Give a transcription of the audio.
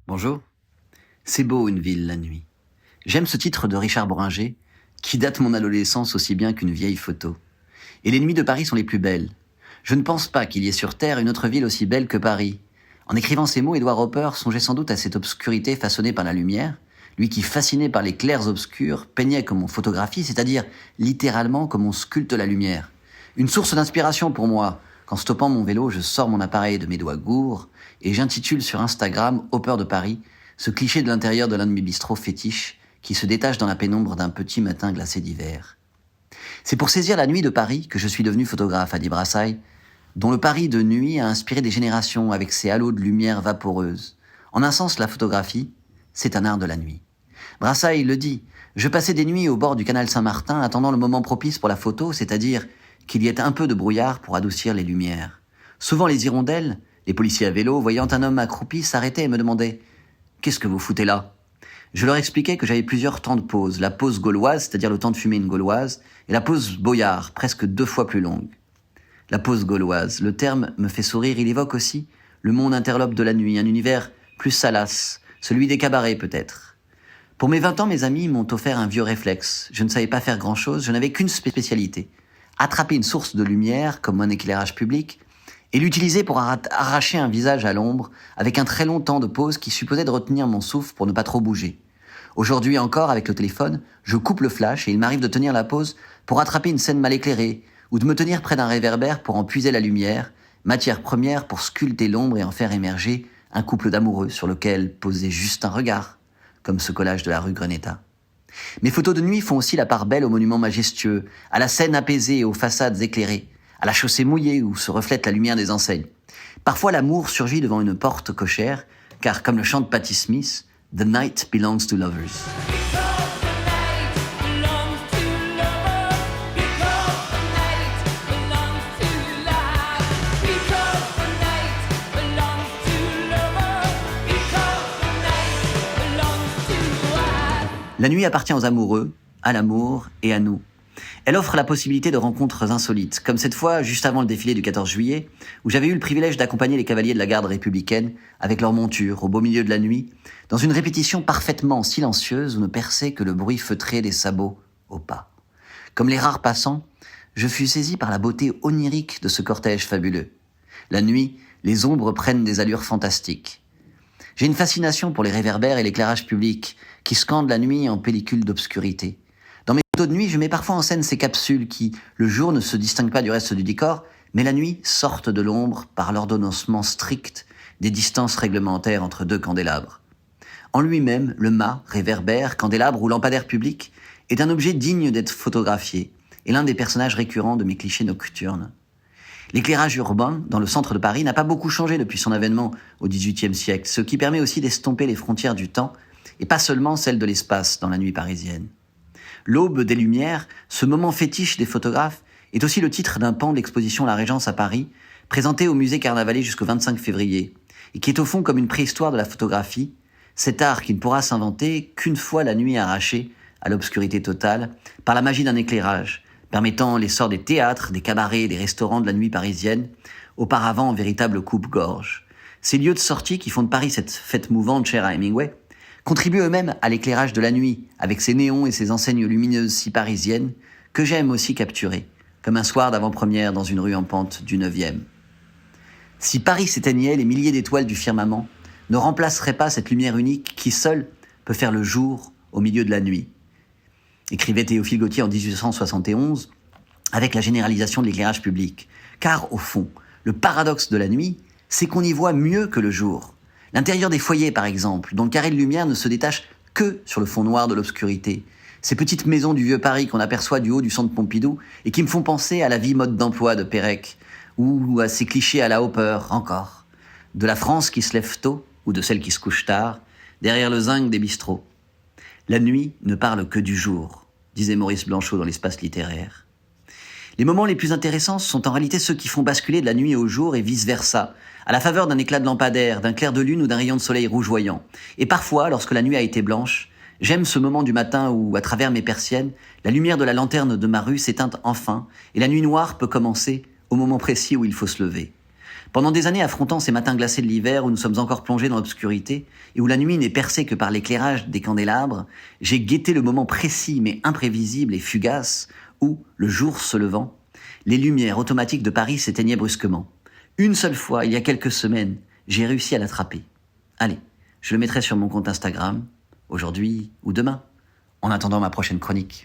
Bonjour. C'est beau une ville la nuit. J'aime ce titre de Richard Boringer, qui date mon adolescence aussi bien qu'une vieille photo. Et les nuits de Paris sont les plus belles. Je ne pense pas qu'il y ait sur Terre une autre ville aussi belle que Paris. En écrivant ces mots, Edward Hopper songeait sans doute à cette obscurité façonnée par la lumière, lui qui, fasciné par les clairs obscurs, peignait comme on photographie, c'est-à-dire littéralement comme on sculpte la lumière. Une source d'inspiration pour moi, quand stoppant mon vélo, je sors mon appareil de mes doigts gourds et j'intitule sur Instagram Hopper de Paris, ce cliché de l'intérieur de l'un de mes bistrots fétiches qui se détache dans la pénombre d'un petit matin glacé d'hiver. C'est pour saisir la nuit de Paris que je suis devenu photographe, a dit Brassailles, dont le Paris de nuit a inspiré des générations avec ses halos de lumière vaporeuse. En un sens, la photographie, c'est un art de la nuit. Brassailles le dit, je passais des nuits au bord du canal Saint-Martin attendant le moment propice pour la photo, c'est-à-dire qu'il y ait un peu de brouillard pour adoucir les lumières. Souvent les hirondelles, les policiers à vélo, voyant un homme accroupi, s'arrêtaient et me demandaient « Qu'est-ce que vous foutez là ?» Je leur expliquais que j'avais plusieurs temps de pause, la pause gauloise, c'est-à-dire le temps de fumer une gauloise, et la pause boyard, presque 2 fois plus longue. La pause gauloise, le terme me fait sourire, il évoque aussi le monde interlope de la nuit, un univers plus salace, celui des cabarets peut-être. Pour mes 20 ans, mes amis m'ont offert un vieux réflexe. Je ne savais pas faire grand-chose, je n'avais qu'une spécialité. Attraper une source de lumière, comme un éclairage public, et l'utiliser pour arracher un visage à l'ombre, avec un très long temps de pause qui supposait de retenir mon souffle pour ne pas trop bouger. Aujourd'hui encore, avec le téléphone, je coupe le flash et il m'arrive de tenir la pause pour attraper une scène mal éclairée, ou de me tenir près d'un réverbère pour en puiser la lumière, matière première pour sculpter l'ombre et en faire émerger un couple d'amoureux sur lequel poser juste un regard, comme ce collage de la rue Greneta. Mes photos de nuit font aussi la part belle aux monuments majestueux, à la Seine apaisée et aux façades éclairées, à la chaussée mouillée où se reflète la lumière des enseignes. Parfois l'amour surgit devant une porte cochère, car comme le chante Patti Smith, The night belongs to lovers. La nuit appartient aux amoureux, à l'amour et à nous. Elle offre la possibilité de rencontres insolites, comme cette fois juste avant le défilé du 14 juillet, où j'avais eu le privilège d'accompagner les cavaliers de la garde républicaine avec leurs montures au beau milieu de la nuit, dans une répétition parfaitement silencieuse où ne perçait que le bruit feutré des sabots au pas. Comme les rares passants, je fus saisi par la beauté onirique de ce cortège fabuleux. La nuit, les ombres prennent des allures fantastiques. J'ai une fascination pour les réverbères et l'éclairage public qui scandent la nuit en pellicule d'obscurité. Dans mes photos de nuit, je mets parfois en scène ces capsules qui, le jour, ne se distinguent pas du reste du décor, mais la nuit sortent de l'ombre par l'ordonnancement strict des distances réglementaires entre 2 candélabres. En lui-même, le mât, réverbère, candélabre ou lampadaire public est un objet digne d'être photographié et l'un des personnages récurrents de mes clichés nocturnes. L'éclairage urbain, dans le centre de Paris, n'a pas beaucoup changé depuis son avènement au XVIIIe siècle, ce qui permet aussi d'estomper les frontières du temps, et pas seulement celles de l'espace dans la nuit parisienne. L'aube des Lumières, ce moment fétiche des photographes, est aussi le titre d'un pan de l'exposition La Régence à Paris, présenté au musée Carnavalet jusqu'au 25 février, et qui est au fond comme une préhistoire de la photographie, cet art qui ne pourra s'inventer qu'une fois la nuit arrachée à l'obscurité totale, par la magie d'un éclairage, permettant l'essor des théâtres, des cabarets et des restaurants de la nuit parisienne, auparavant en véritable coupe-gorge. Ces lieux de sortie qui font de Paris cette fête mouvante chère à Hemingway contribuent eux-mêmes à l'éclairage de la nuit, avec ses néons et ses enseignes lumineuses si parisiennes, que j'aime aussi capturer, comme un soir d'avant-première dans une rue en pente du 9e. Si Paris s'éteignait, les milliers d'étoiles du firmament ne remplaceraient pas cette lumière unique qui seule peut faire le jour au milieu de la nuit. Écrivait Théophile Gautier en 1871, avec la généralisation de l'éclairage public. Car, au fond, le paradoxe de la nuit, c'est qu'on y voit mieux que le jour. L'intérieur des foyers, par exemple, dont le carré de lumière ne se détache que sur le fond noir de l'obscurité. Ces petites maisons du vieux Paris qu'on aperçoit du haut du centre Pompidou et qui me font penser à la vie mode d'emploi de Pérec, ou à ces clichés à la Hopper, encore. De la France qui se lève tôt, ou de celle qui se couche tard, derrière le zinc des bistrots. La nuit ne parle que du jour, disait Maurice Blanchot dans l'Espace littéraire. Les moments les plus intéressants sont en réalité ceux qui font basculer de la nuit au jour et vice-versa, à la faveur d'un éclat de lampadaire, d'un clair de lune ou d'un rayon de soleil rougeoyant. Et parfois, lorsque la nuit a été blanche, j'aime ce moment du matin où, à travers mes persiennes, la lumière de la lanterne de ma rue s'éteint enfin et la nuit noire peut commencer au moment précis où il faut se lever. Pendant des années affrontant ces matins glacés de l'hiver où nous sommes encore plongés dans l'obscurité et où la nuit n'est percée que par l'éclairage des candélabres, j'ai guetté le moment précis mais imprévisible et fugace où, le jour se levant, les lumières automatiques de Paris s'éteignaient brusquement. Une seule fois, il y a quelques semaines, j'ai réussi à l'attraper. Allez, je le mettrai sur mon compte Instagram, aujourd'hui ou demain, en attendant ma prochaine chronique.